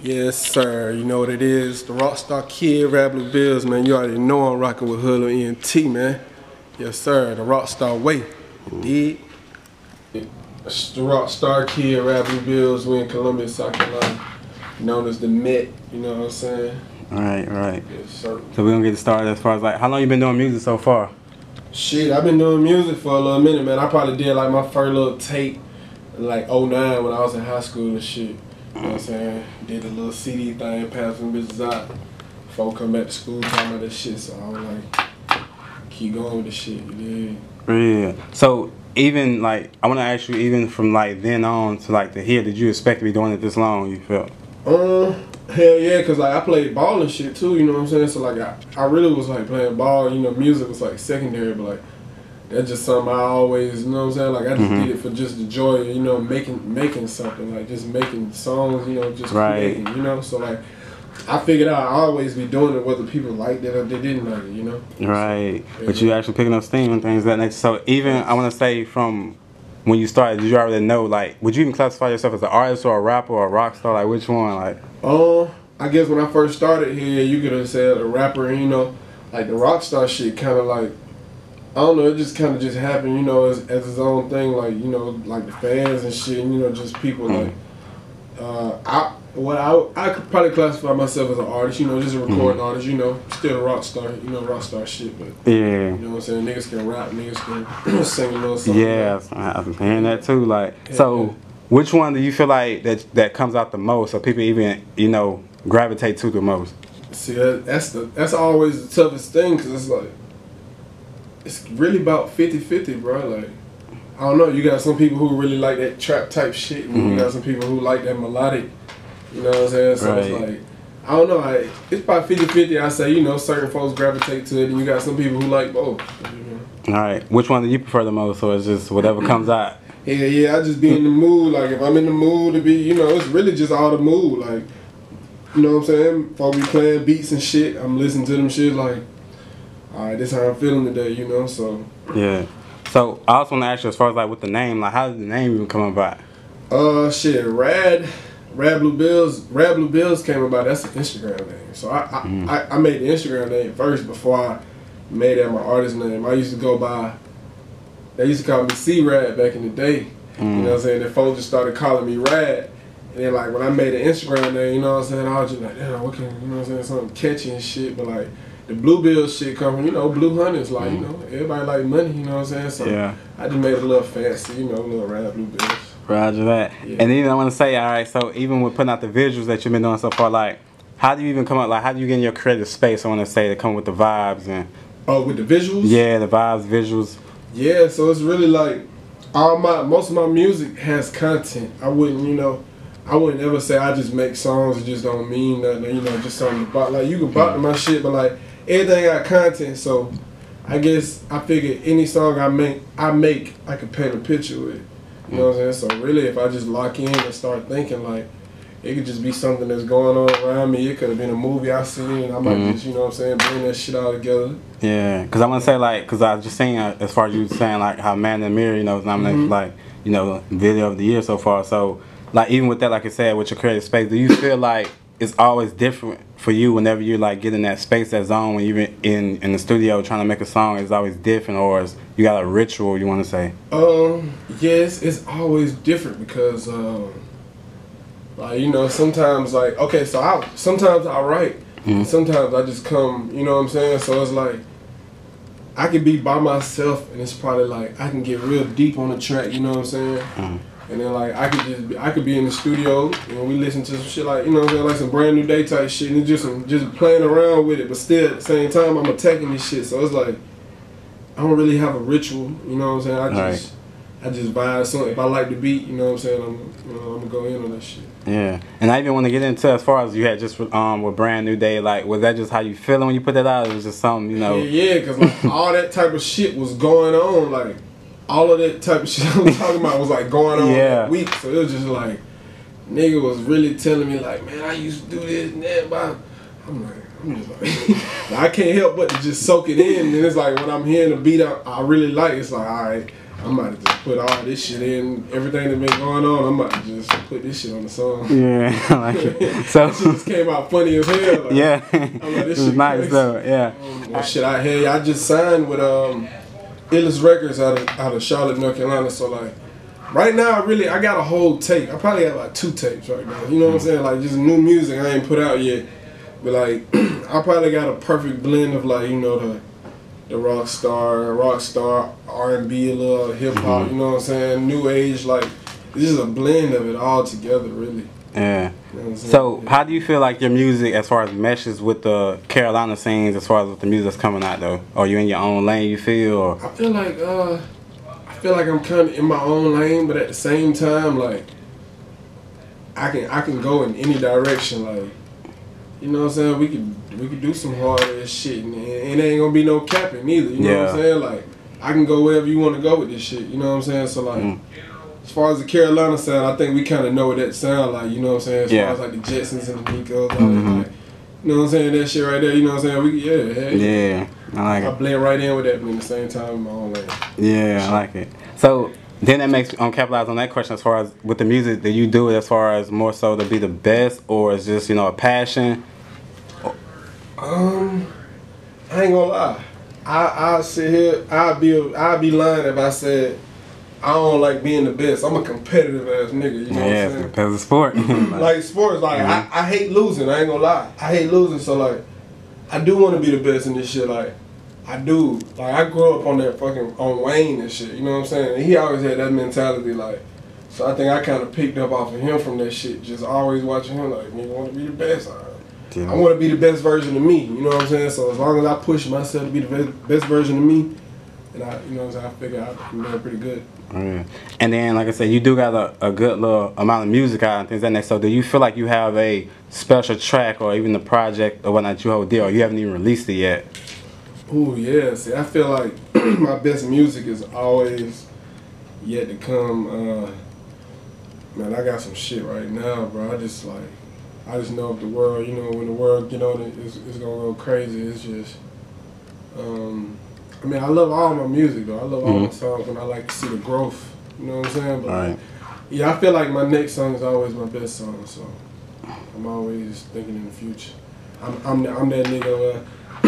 Yes, sir. You know what it is. The Rockstar Kid, Rad BlueBillz, man. You already know I'm rocking with Hood ENT, man. Yes, sir. The Rockstar way. You dig? It's the Rockstar Kid, Rad BlueBillz. We in Columbia, South Carolina. Known as the Met. You know what I'm saying? Right. Yes, sir. So we're gonna get started as far as like, how long you been doing music so far? Shit, I've been doing music for a little minute, man. I probably did like my first little tape in like '09 when I was in high school and shit. You know what I'm saying? Did a little CD thing, passed some bitches out. Before I come back to school, talking about this shit, so I was like, keep going with the shit, you dig? Yeah. So even like, I wanna ask you, even from like then on to like to here, did you expect to be doing it this long, you felt? Hell yeah, cause like I played ball and shit too, you know what I'm saying? So like I really was like playing ball, you know, music was like secondary, but like that's just something I always, you know what I'm saying? Like I just did it for just the joy, you know, making something, like just making songs, you know, just creating, you know? So like I figured out I always be doing it whether people liked it or they didn't like it, you know? Right. So, but you actually picking up steam and things of that nature. So even I wanna say from when you started, did you already know, like, would you even classify yourself as an artist or a rapper or a rock star? Like, which one? Like, I guess when I first started here, you could have said a rapper, you know, like the Rockstar shit kind of like, I don't know, it just kind of just happened, you know, as its own thing, like, you know, like the fans and shit, and, you know, just people like, I could probably classify myself as an artist, you know, just a recording artist, you know, still a Rockstar, you know, Rockstar shit, but, yeah. you know what I'm saying, niggas can rap, niggas can sing a little song. Yeah, I've been hearing that too, like, so which one do you feel like that comes out the most, or people even, you know, gravitate to the most? See, that's always the toughest thing, because it's like, it's really about 50-50, bro. Like, I don't know, you got some people who really like that trap type shit, and you got some people who like that melodic, you know what I'm saying? So it's like, I don't know, it's about 50-50, I say, you know, certain folks gravitate to it, and you got some people who like both. You know? Alright, which one do you prefer the most, or it's just whatever comes out? Yeah, I just be in the mood, like if I'm in the mood to be, you know, it's really just all the mood, like, you know what I'm saying? Before we playing beats and shit, I'm listening to them shit like, alright, this how I'm feeling today, you know, so. Yeah. So, I also want to ask you, as far as like with the name, like how did the name even come about? Shit, Rad BlueBillz came about, that's an Instagram name. So I made the Instagram name first before I made that my artist name. I used to go by, they used to call me C-Rad back in the day. You know what I'm saying? The folks just started calling me Rad. And then like when I made an Instagram name, you know what I'm saying, I was just like, damn, what can, you know what I'm saying, something catchy and shit, but like the BlueBillz shit come from, you know, Blue Hunters, like, you know, everybody like money, you know what I'm saying? So I just made it a little fancy, you know, a little Rad BlueBillz. Roger that. Yeah. And even I want to say, alright, so even with putting out the visuals that you've been doing so far, like, how do you even come up, like, how do you get in your creative space, I want to say, to come with the vibes and... Oh, with the visuals? Yeah, the vibes, visuals. Yeah, so it's really like, most of my music has content. I wouldn't, you know, I wouldn't ever say I just make songs that just don't mean nothing, you know, just something about, like, you can bop to my shit, but like, everything got content, so I guess I figured any song I make, I could paint a picture with. You know what I'm saying? So really, if I just lock in and start thinking, like, it could just be something that's going on around me. It could have been a movie I seen, and I might just, you know what I'm saying, bring that shit all together. Yeah, because I want to say, like, because I was just saying, as far as you saying, like, how Man in the Mirror, you know, is nominated for, like, you know, video of the year so far. So, like, even with that, like I said, with your creative space, do you feel like it's always different for you whenever you like get in that space, that zone, when you're in the studio trying to make a song? It's always different, or is you got a ritual you want to say? Yes, it's always different because like, you know, sometimes like, okay, so sometimes I write, sometimes I just come, you know what I'm saying? So it's like I could be by myself and it's probably like I can get real deep on the track, you know what I'm saying? And then like I could be in the studio and we listen to some shit like, you know what I'm saying, like some Brand New Day type shit, and it's just playing around with it, but still at the same time I'm attacking this shit. So it's like I don't really have a ritual, you know what I'm saying? I just vibe. So if I like the beat, you know what I'm saying, I'm gonna go in on that shit. Yeah, and I even want to get into, as far as you had just with Brand New Day, like, was that just how you feeling when you put that out? It was just something, you know? Yeah, because like all that type of shit was going on, like all of that type of shit I was talking about was like going on that week. So it was just like, nigga was really telling me like, man, I used to do this and that, but I'm just like, I can't help but to just soak it in. And it's like when I'm hearing the beat I really like, it's like, all right, I'm about to just put all this shit in, everything that been going on. I'm about to just put this shit on the song. Yeah, I like it. So that shit just came out funny as hell. Like, yeah, I'm like, this it was shit nice crazy. though. Yeah. Well, shit, I just signed with Illest Records out of Charlotte, North Carolina. So like, right now, I got a whole tape. I probably have like 2 tapes right now. You know what I'm saying? Like just new music I ain't put out yet. But like, I probably got a perfect blend of like, you know, the Rockstar, R&B, a little hip hop. You know what I'm saying? New age, like it's just a blend of it all together, really. Yeah. You know what I'm saying? So how do you feel like your music, as far as meshes with the Carolina scenes, as far as with the music that's coming out though? Are you in your own lane? You feel? Or? I feel like I'm kind of in my own lane, but at the same time, like I can go in any direction. Like, you know what I'm saying? We could do some hard ass shit, and it ain't gonna be no capping either. You know what I'm saying? Like, I can go wherever you want to go with this shit. You know what I'm saying? So like, as far as the Carolina sound, I think we kind of know what that sound like. You know what I'm saying? As far as like the Jetsons and the Nikos, like, you know what I'm saying? That shit right there. You know what I'm saying? Yeah, I like it. I blend right in with that, but at the same time, in my own lane. Yeah, I like it. So then that makes capitalize on that question, as far as with the music, do you do it as far as more so to be the best, or is just, you know, a passion? I ain't gonna lie. I'll sit here. I'll be lying if I said I don't like being the best. I'm a competitive ass nigga. You know what I'm saying? Because of sport. Like sports, like I hate losing. I ain't gonna lie. I hate losing. So like, I do want to be the best in this shit. Like, I do. Like, I grew up on that fucking on Wayne and shit. You know what I'm saying? And he always had that mentality. Like, so I think I kind of picked up off of him from that shit. Just always watching him. Like, nigga want to be the best. I want to be the best version of me. You know what I'm saying? So as long as I push myself to be the best version of me, and you know what I'm saying, I figure I'm doing pretty good. Yeah. And then, like I said, you do got a good little amount of music out and things like that. So do you feel like you have a special track or even the project or whatnot you hold deal, or you haven't even released it yet? Ooh, yeah. See, I feel like my best music is always yet to come. Man, I got some shit right now, bro. I just know if the world, you know, when the world get on it, it's gonna go crazy. It's just, I mean, I love all my music though. I love all my songs, and I like to see the growth. You know what I'm saying? But yeah, I feel like my next song is always my best song. So I'm always thinking in the future. I'm that nigga where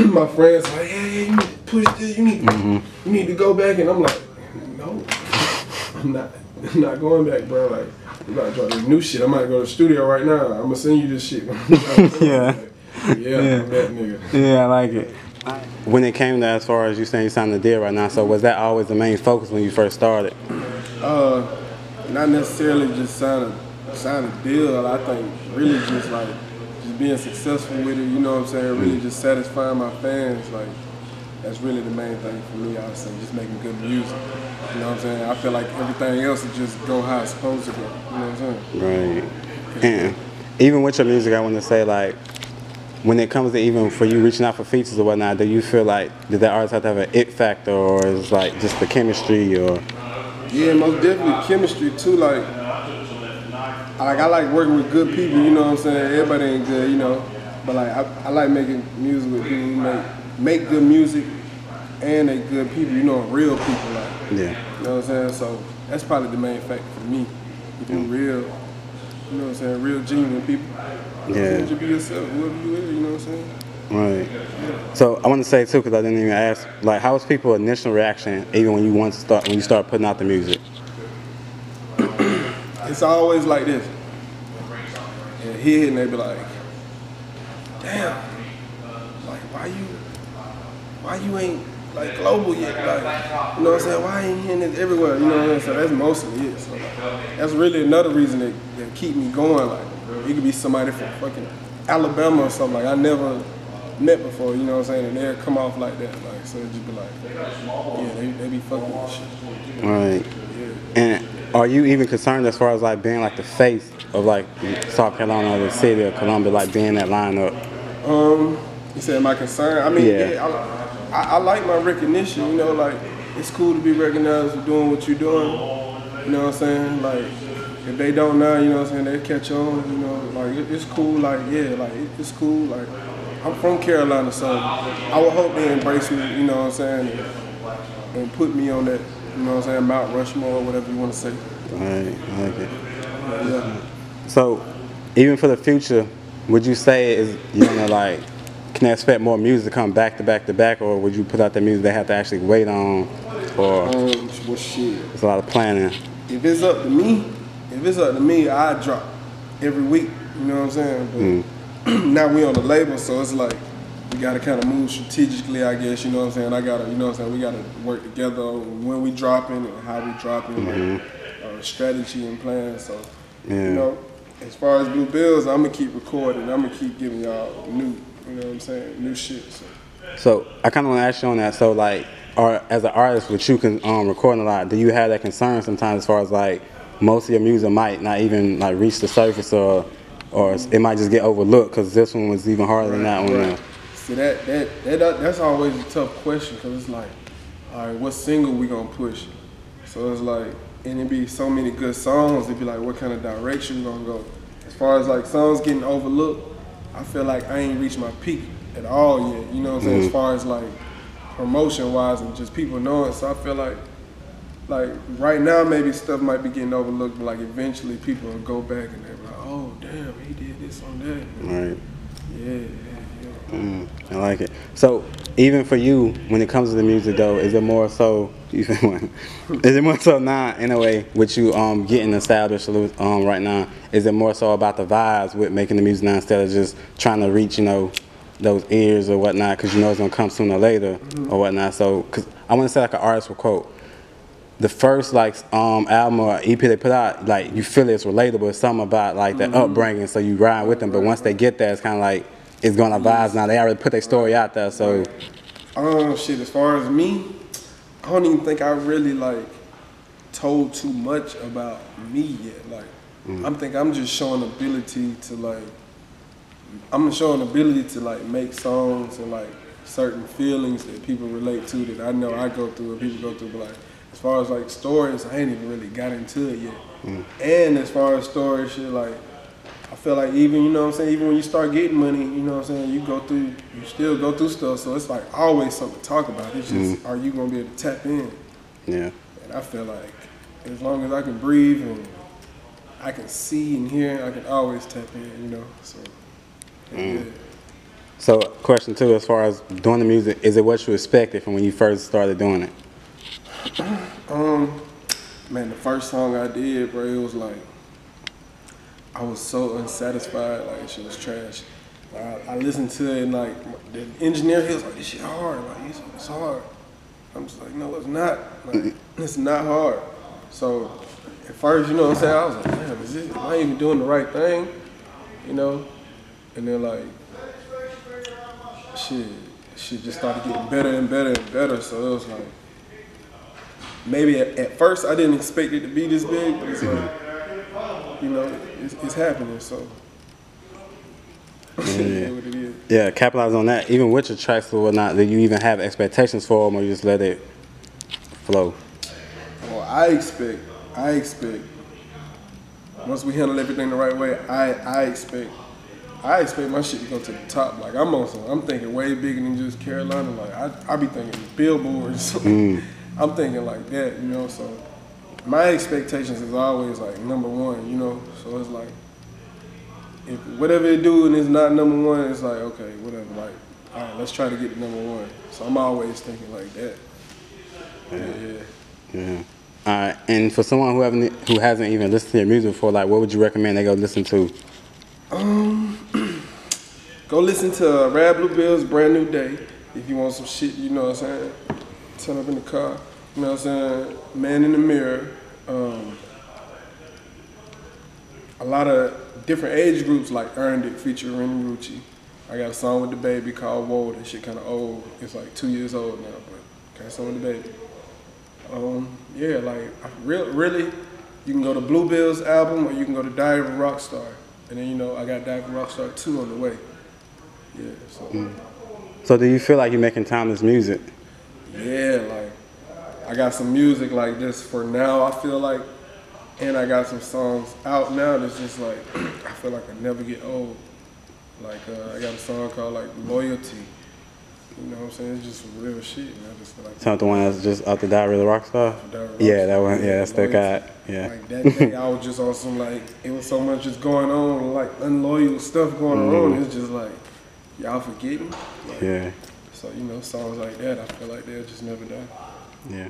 my friends like, hey, you need to push this. You need to go back, and I'm like, no, I'm not going back, bro. Like, we gotta drop this new shit. I might go to the studio right now. I'm gonna send you this shit. Yeah, I'm that nigga. Yeah, I like it. When it came to, as far as you saying you signed a deal right now, so was that always the main focus when you first started? Not necessarily just sign a deal. I think really just like being successful with it. You know what I'm saying? Really just satisfying my fans. Like, that's really the main thing for me. I would say just making good music. You know what I'm saying? I feel like everything else is just go how it's supposed to go. You know what I'm saying? Right. And even with your music, I want to say, like, when it comes to even for you reaching out for features or whatnot, do you feel like did that artist have to have an it factor, or is like just the chemistry, or? Yeah, most definitely chemistry too. Like I like working with good people. You know what I'm saying? Everybody ain't good, you know, but like I like making music with people who make good music and they good people. You know, real people. Like, yeah. You know what I'm saying? So that's probably the main factor for me. You do real. You know what I'm saying? Real genuine people. Yeah. You be yourself, whoever you is, you know what I'm saying? Right. So I want to say too, because I didn't even ask, like, how was people's initial reaction even when you start putting out the music? It's always like this. And here and they be like, damn, like why you ain't like global yet? Like, you know what I'm saying? Why ain't hearing this everywhere? You know what I'm saying? So that's mostly it. So like, that's really another reason that keep me going. Like, it could be somebody from fucking Alabama or something like I never met before, you know what I'm saying? And they'll come off like that. Like, so it just be like, yeah, they be fucking with shit. Right. Yeah. And are you even concerned as far as like being like the face of like South Carolina or the city of Columbia, like being that lineup? You said am I concerned? I mean, yeah, I like my recognition, you know, like it's cool to be recognized for doing what you're doing. You know what I'm saying? Like, if they don't now, you know what I'm saying, they catch on, you know, like it's cool, like, yeah, like it's cool, like I'm from Carolina, so I would hope they embrace me, you know what I'm saying, and put me on that You know what I'm saying? Mount Rushmore, whatever you want to say. Alright, I like it. Yeah. So, even for the future, would you say you gonna like, can I expect more music to come back to back to back, or would you put out the music they have to actually wait on, or Well, shit. it's a lot of planning? If it's up to me, I drop every week. You know what I'm saying? But now we on the label, so it's like we gotta kind of move strategically, I guess. You know what I'm saying? You know what I'm saying? We gotta work together on when we dropping and how we dropping, like strategy and plan. So you know, as far as BlueBillz, I'm gonna keep recording. I'm gonna keep giving y'all new, you know what I'm saying, new shit. So I kind of want to ask you on that. So like, as an artist, which you can recording a lot, do you have that concern sometimes as far as like most of your music might not even like reach the surface, or it might just get overlooked because this one was even harder than that one? Right. See that's always a tough question because it's like, all right, what single we gonna push? So it's like, and it be so many good songs. It'd be like, what kind of direction we gonna go? As far as like songs getting overlooked, I feel like I ain't reached my peak at all yet. You know what I'm saying? As far as like promotion wise and just people knowing. So I feel like right now maybe stuff might be getting overlooked, but like eventually people will go back and they're like, oh damn, he did this on that. Right. Yeah. I like it. So even for you, when it comes to the music though, is it more so? Is it more so now in a way with you getting established right now? Is it more so about the vibes with making the music now instead of just trying to reach those ears or whatnot, because you know it's gonna come sooner or later or whatnot? So, because I want to say like an artist will quote, the first like album or EP they put out, like you feel it's relatable. It's something about like the upbringing, so you ride with them. But once they get there, it's kind of like it's gonna vibes now. They already put their story out there. So, shit. As far as me, I don't even think I really like told too much about me yet. Like, I'm just showing ability to make songs and like certain feelings that people relate to that I know I go through and people go through. But like, as far as like stories, I ain't even really got into it yet. And as far as stories, shit, like I feel like even, you know what I'm saying, even when you start getting money, you know what I'm saying, you still go through stuff. So it's like always something to talk about. It's just, are you gonna be able to tap in? Yeah. And I feel like as long as I can breathe and I can see and hear, I can always tap in, you know. So yeah. So question two, as far as doing the music, is it what you expected from when you first started doing it? Man, the first song I did, bro, it was like, I was so unsatisfied, like shit was trash. I listened to it and like the engineer, he was like, this shit hard, like it's hard. I'm just like, no, it's not. Like, it's not hard. So at first, you know what I'm saying, I was like, damn, am I even doing the right thing? You know? And then like, shit just started getting better and better and better. So it was like, maybe at first I didn't expect it to be this big, but it's like, you know, it's happening, so. Yeah. What it is. Yeah, capitalize on that. Even with your tracks or whatnot, do you even have expectations for them, or you just let it flow? Well, I expect, once we handle everything the right way, I expect my shit to go to the top. Like I'm thinking way bigger than just Carolina. Like I be thinking billboards. I'm thinking like that, you know. So my expectations is always like number one, you know. So it's like, if whatever it do and it's not number one, it's like, okay, whatever. Like, all right, let's try to get to number one. So I'm always thinking like that. Yeah. All right. And for someone who hasn't even listened to your music before, like, what would you recommend they go listen to? Go listen to Rad BlueBillz, Brand New Day. If you want some shit, you know what I'm saying. Turn up in the car. You know what I'm saying. Man in the Mirror. A lot of different age groups like Earned It featuring Rucci. I got a song with the baby called Whoa. That shit kind of old. It's like 2 years old now, but got a song with the baby. Yeah, like really, you can go to BlueBillz album or you can go to Diary of a Rockstar, and then you know I got Diary of a Rockstar 2 on the way. Yeah. So. So do you feel like you're making timeless music? Yeah, like I got some music like this for now. I feel like. And I got some songs out now that's just like, I feel like I never get old. Like, I got a song called like Loyalty. You know what I'm saying? It's just some real shit, and I just feel like Some the one that's just out the die really Rockstar. Yeah, that one. Yeah, that stuck out. Yeah. Like that day, I was just on some like it was so much just going on, like unloyal stuff going on. It's just like y'all forgetting. Like, yeah. So you know, songs like that, I feel like they'll just never die. Yeah.